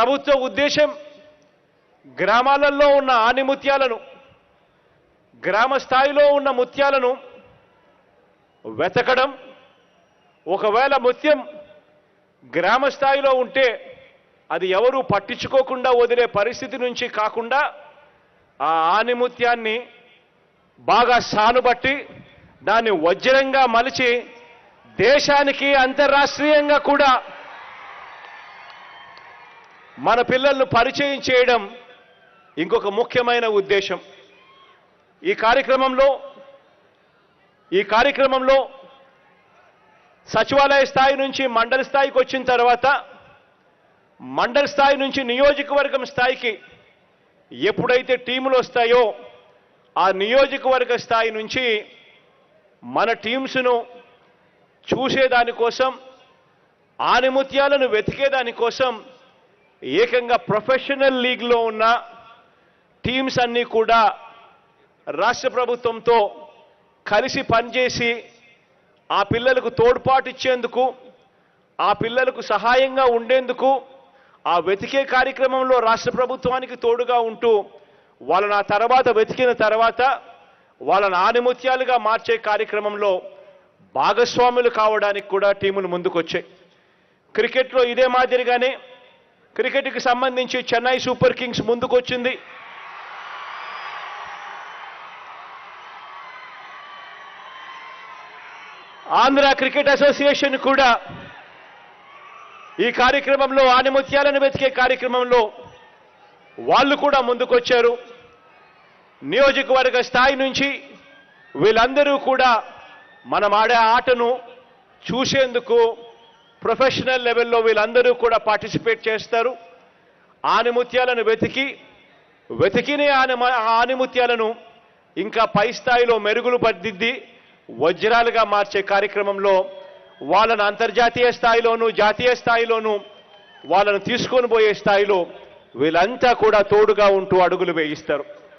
ప్రభుత్వ ఉద్దేశం గ్రామాలలో ఉన్న ఆణిముత్యాలను, గ్రామ స్థాయిలో ఉన్న ముత్యాలను వెతకడం. ఒకవేళ ముత్యం గ్రామ స్థాయిలో ఉంటే అది ఎవరు పట్టించుకోకుండా వదిలే పరిస్థితి నుంచి కాకుండా ఆ ఆణిముత్యాన్ని బాగా సానుబట్టి దాన్ని వజ్రంగా మలిచి దేశానికి అంతర్రాష్ట్రీయంగా కూడా మన పిల్లలను పరిచయం చేయడం ఇంకొక ముఖ్యమైన ఉద్దేశం. ఈ కార్యక్రమంలో సచివాలయ స్థాయి నుంచి మండల స్థాయికి వచ్చిన తర్వాత మండల స్థాయి నుంచి నియోజకవర్గం స్థాయికి ఎప్పుడైతే టీములు వస్తాయో ఆ నియోజకవర్గ స్థాయి నుంచి మన టీమ్స్ను చూసేదానికోసం, ఆణిముత్యాలను వెతికేదానికోసం ఏకంగా ప్రొఫెషనల్ లీగ్లో ఉన్న టీమ్స్ అన్నీ కూడా రాష్ట్ర ప్రభుత్వంతో కలిసి పనిచేసి ఆ పిల్లలకు తోడ్పాటు ఇచ్చేందుకు, ఆ పిల్లలకు సహాయంగా ఉండేందుకు, ఆ వెతికే కార్యక్రమంలో రాష్ట్ర ప్రభుత్వానికి తోడుగా ఉంటూ వాళ్ళని ఆ తర్వాత వెతికిన తర్వాత వాళ్ళని ఆణిముత్యాలుగా మార్చే కార్యక్రమంలో భాగస్వాములు కావడానికి కూడా టీములు ముందుకొచ్చాయి. క్రికెట్లో ఇదే మాదిరిగానే క్రికెట్కి సంబంధించి చెన్నై సూపర్ కింగ్స్ ముందుకొచ్చింది. ఆంధ్ర క్రికెట్ అసోసియేషన్ కూడా ఈ కార్యక్రమంలో, ఆణిముత్యాలను వెతికే కార్యక్రమంలో వాళ్ళు కూడా ముందుకొచ్చారు. నియోజకవర్గ స్థాయి నుంచి వీళ్ళందరూ కూడా మనం ఆడే ఆటను చూసేందుకు ప్రొఫెషనల్ లెవెల్లో వీళ్ళందరూ కూడా పార్టిసిపేట్ చేస్తారు. ఆణిముత్యాలను వెతికిన ఆణిముత్యాలను ఇంకా పై స్థాయిలో మెరుగులు పద్దిద్ది వజ్రాలుగా మార్చే కార్యక్రమంలో వాళ్ళను అంతర్జాతీయ స్థాయిలోనూ జాతీయ స్థాయిలోనూ వాళ్ళను తీసుకొని పోయే స్థాయిలో వీళ్ళంతా కూడా తోడుగా ఉంటూ అడుగులు వేయిస్తారు.